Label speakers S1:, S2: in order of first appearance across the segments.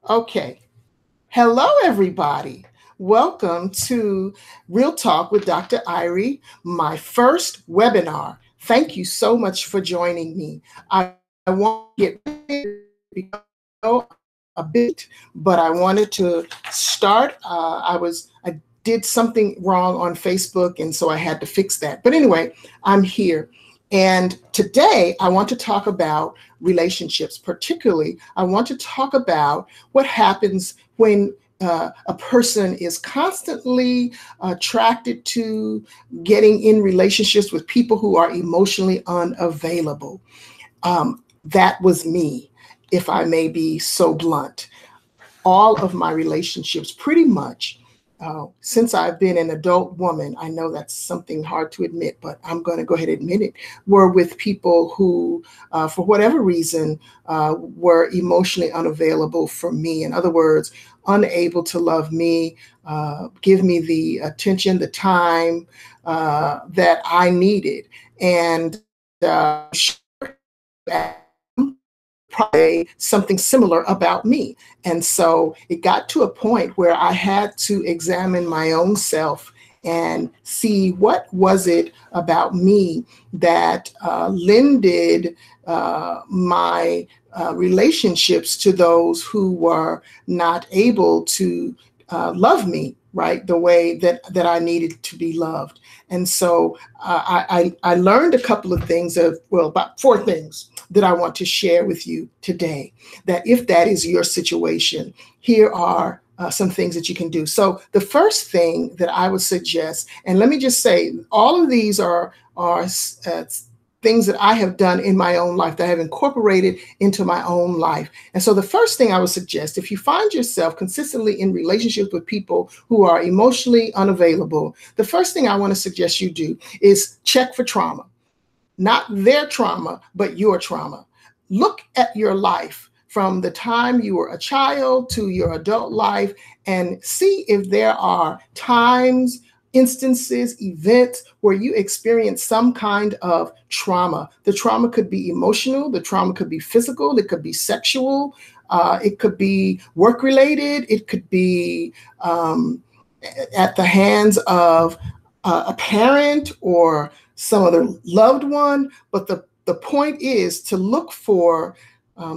S1: Okay. Hello, everybody. Welcome to Real Talk with Dr. Irie, my first webinar. Thank you so much for joining me. I want to get because a bit, but I wanted to start. I did something wrong on Facebook, and so I had to fix that. But anyway, I'm here. And today I want to talk about relationships. Particularly, I want to talk about what happens when a person is constantly attracted to getting in relationships with people who are emotionally unavailable. That was me, if I may be so blunt. All of my relationships, pretty much, since I've been an adult woman, I know that's something hard to admit, but I'm going to go ahead and admit it, were with people who, for whatever reason, were emotionally unavailable for me. In other words, unable to love me, give me the attention, the time that I needed. And probably something similar about me. And so it got to a point where I had to examine my own self and see what was it about me that lended my relationships to those who were not able to love me, right, the way that I needed to be loved. And so I learned a couple of things about four things that I want to share with you today. That if that is your situation, here are some things that you can do. So the first thing that I would suggest, and let me just say, all of these are things that I have done in my own life that I have incorporated into my own life. And so the first thing I would suggest, if you find yourself consistently in relationships with people who are emotionally unavailable, the first thing I want to suggest you do is check for trauma. Not their trauma, but your trauma. Look at your life from the time you were a child to your adult life and see if there are times, instances, events where you experience some kind of trauma. The trauma could be emotional, the trauma could be physical, it could be sexual, it could be work related, it could be at the hands of a parent or some other loved one. But the point is to look for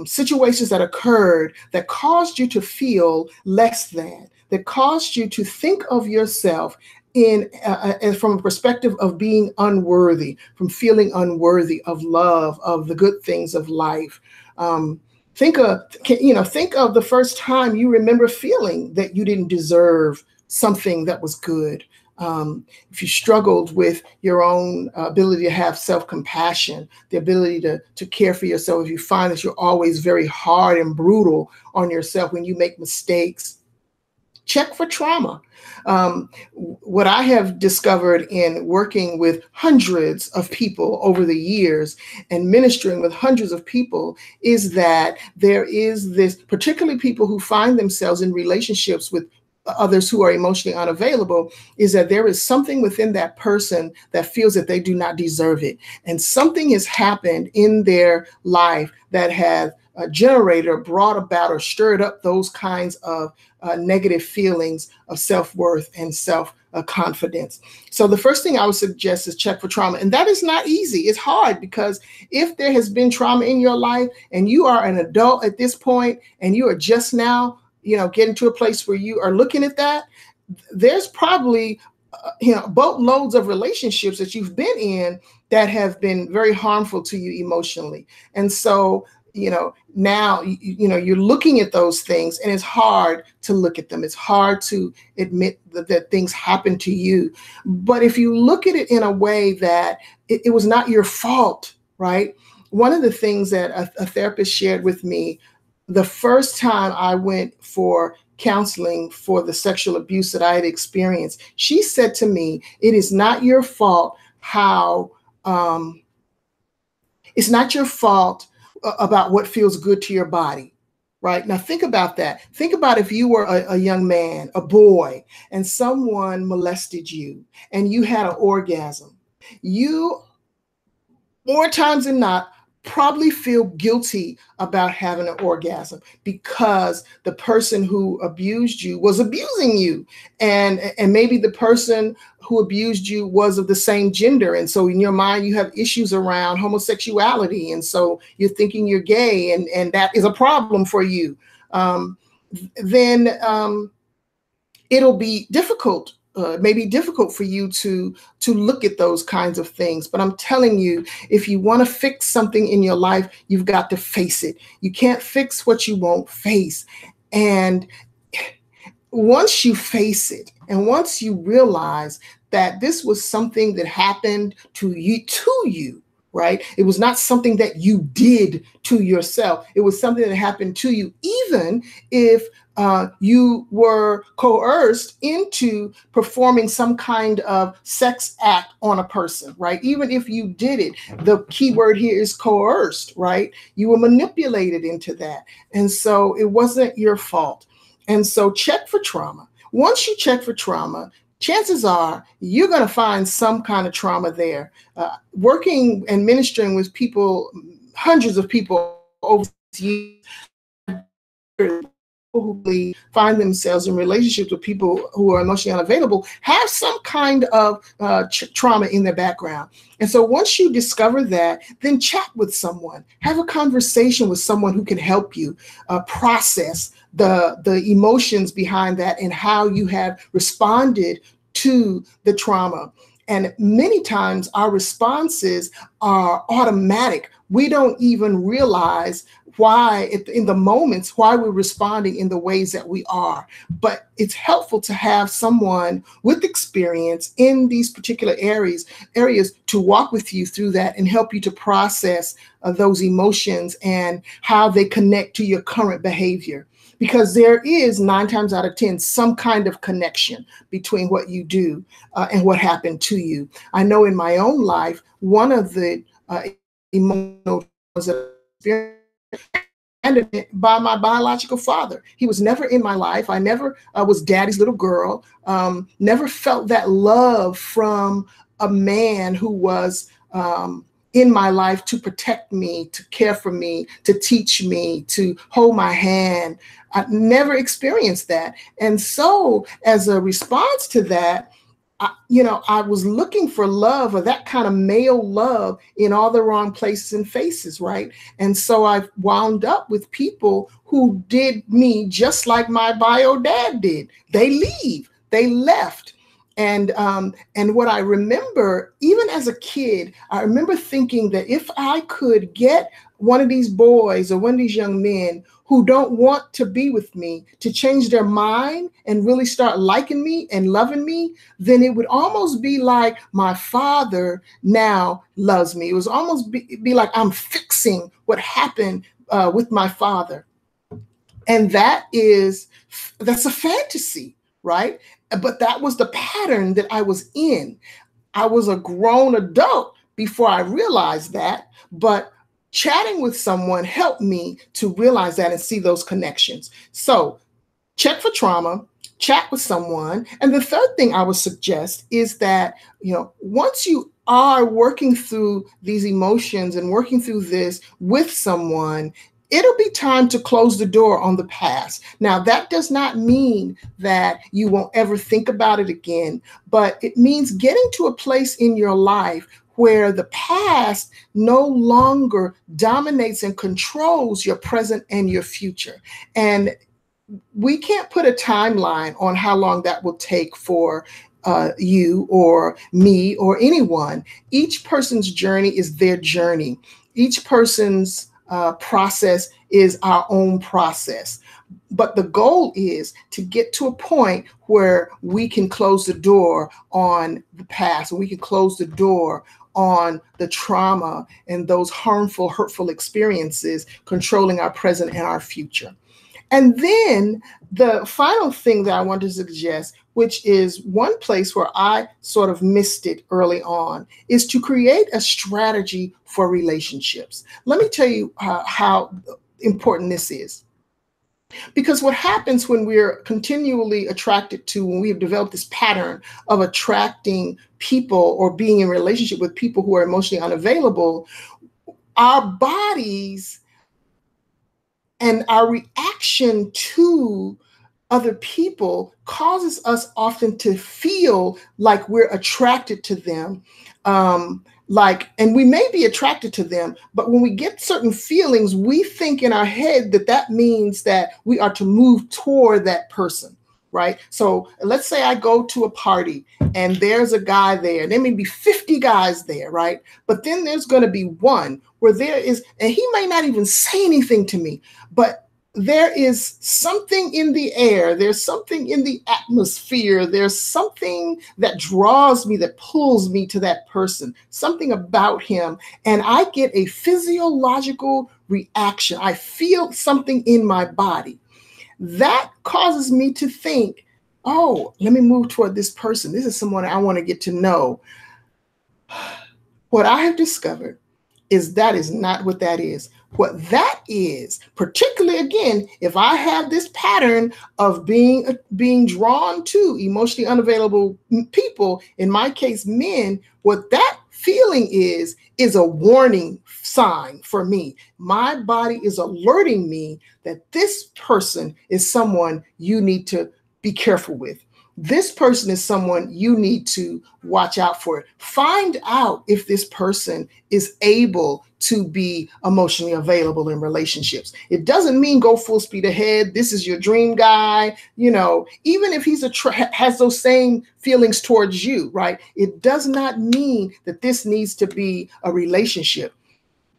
S1: situations that occurred that caused you to feel less than, that caused you to think of yourself in from a perspective of being unworthy, from feeling unworthy of love, of the good things of life. Think of the first time you remember feeling that you didn't deserve something that was good. If you struggled with your own ability to have self-compassion, the ability to care for yourself, if you find that you're always very hard and brutal on yourself when you make mistakes, check for trauma. What I have discovered in working with hundreds of people over the years and ministering with hundreds of people is that there is this, particularly people who find themselves in relationships with others who are emotionally unavailable, is that there is something within that person that feels that they do not deserve it. And something has happened in their life that has generated or brought about or stirred up those kinds of negative feelings of self-worth and self-confidence. So the first thing I would suggest is check for trauma. And that is not easy. It's hard because if there has been trauma in your life and you are an adult at this point and you are just now getting to a place where you are looking at that, there's probably boatloads of relationships that you've been in that have been very harmful to you emotionally. And so now you're looking at those things and it's hard to look at them. It's hard to admit that things happen to you. But if you look at it in a way that it was not your fault, right? One of the things that a therapist shared with me the first time I went for counseling for the sexual abuse that I had experienced, she said to me, it is not your fault it's not your fault about what feels good to your body. Right now, think about that. Think about if you were a young man, a boy, and someone molested you and you had an orgasm. You, more times than not, probably feel guilty about having an orgasm because the person who abused you was abusing you, and maybe the person who abused you was of the same gender, and so in your mind you have issues around homosexuality, and so you're thinking you're gay, and that is a problem for you. Then it'll be difficult. May be difficult for you to look at those kinds of things. But I'm telling you, if you want to fix something in your life, you've got to face it. You can't fix what you won't face. And once you face it, and once you realize that this was something that happened to you, right? It was not something that you did to yourself. It was something that happened to you, even if you were coerced into performing some kind of sex act on a person, right? Even if you did it, the key word here is coerced, right? You were manipulated into that. And so it wasn't your fault. And so check for trauma. Once you check for trauma, chances are you're going to find some kind of trauma there. Working and ministering with people, hundreds of people over the years, who find themselves in relationships with people who are emotionally unavailable have some kind of trauma in their background. And so once you discover that, then chat with someone, have a conversation with someone who can help you process the emotions behind that and how you have responded to the trauma. And many times our responses are automatic. We don't even realize why, in the moments, why we're responding in the ways that we are. But it's helpful to have someone with experience in these particular areas to walk with you through that and help you to process those emotions and how they connect to your current behavior. Because there is 9 times out of 10 some kind of connection between what you do and what happened to you. I know in my own life, one of the emotional by my biological father. He was never in my life. I never was daddy's little girl. Never felt that love from a man who was in my life to protect me, to care for me, to teach me, to hold my hand. I never experienced that. And so as a response to that, I was looking for love, or that kind of male love, in all the wrong places and faces, right? And so I wound up with people who did me just like my bio dad did. They left. And what I remember, even as a kid, I remember thinking that if I could get one of these boys or one of these young men who don't want to be with me to change their mind and really start liking me and loving me, then it would almost be like my father now loves me. It was almost be like I'm fixing what happened with my father. And that's a fantasy, right? But that was the pattern that I was in. I was a grown adult before I realized that, but chatting with someone helped me to realize that and see those connections. So check for trauma, chat with someone. And the third thing I would suggest is that, once you are working through these emotions and working through this with someone, it'll be time to close the door on the past. Now, that does not mean that you won't ever think about it again, but it means getting to a place in your life where the past no longer dominates and controls your present and your future. And we can't put a timeline on how long that will take for you or me or anyone. Each person's journey is their journey. Each person's process is our own process. But the goal is to get to a point where we can close the door on the past, and we can close the door on the trauma and those harmful, hurtful experiences controlling our present and our future. And then the final thing that I want to suggest, which is one place where I sort of missed it early on, is to create a strategy for relationships. Let me tell you how important this is. Because what happens when we're continually attracted to, when we've developed this pattern of attracting people or being in relationship with people who are emotionally unavailable, our bodies and our reaction to other people causes us often to feel like we're attracted to them. And we may be attracted to them, but when we get certain feelings, we think in our head that that means that we are to move toward that person, right? So let's say I go to a party and there's a guy there, there may be 50 guys there, right? But then there's going to be one where there is, and he may not even say anything to me, but there is something in the air, there's something in the atmosphere, there's something that draws me, that pulls me to that person, something about him, and I get a physiological reaction. I feel something in my body. That causes me to think, oh, let me move toward this person. This is someone I want to get to know. What I have discovered is that is not what that is. What that is, particularly again, if I have this pattern of being drawn to emotionally unavailable people, in my case, men, what that feeling is a warning sign for me. My body is alerting me that this person is someone you need to be careful with. This person is someone you need to watch out for. Find out if this person is able to be emotionally available in relationships. It doesn't mean go full speed ahead. This is your dream guy. You know, even if he's has those same feelings towards you, right? It does not mean that this needs to be a relationship.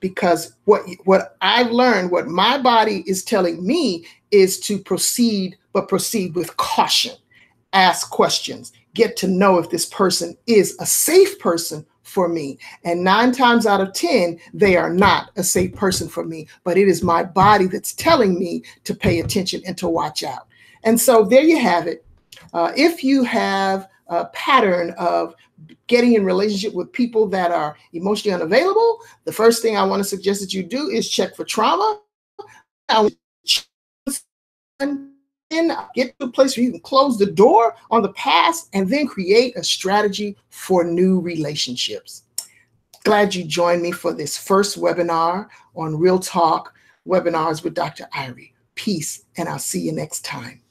S1: Because what I've learned, what my body is telling me is to proceed, but proceed with caution. Ask questions, get to know if this person is a safe person for me. And 9 times out of 10, they are not a safe person for me, but it is my body that's telling me to pay attention and to watch out. And so there you have it. If you have a pattern of getting in relationship with people that are emotionally unavailable, the first thing I want to suggest that you do is check for trauma. Then get to a place where you can close the door on the past and then create a strategy for new relationships. Glad you joined me for this first webinar on Real Talk Webinars with Dr. Irie. Peace, and I'll see you next time.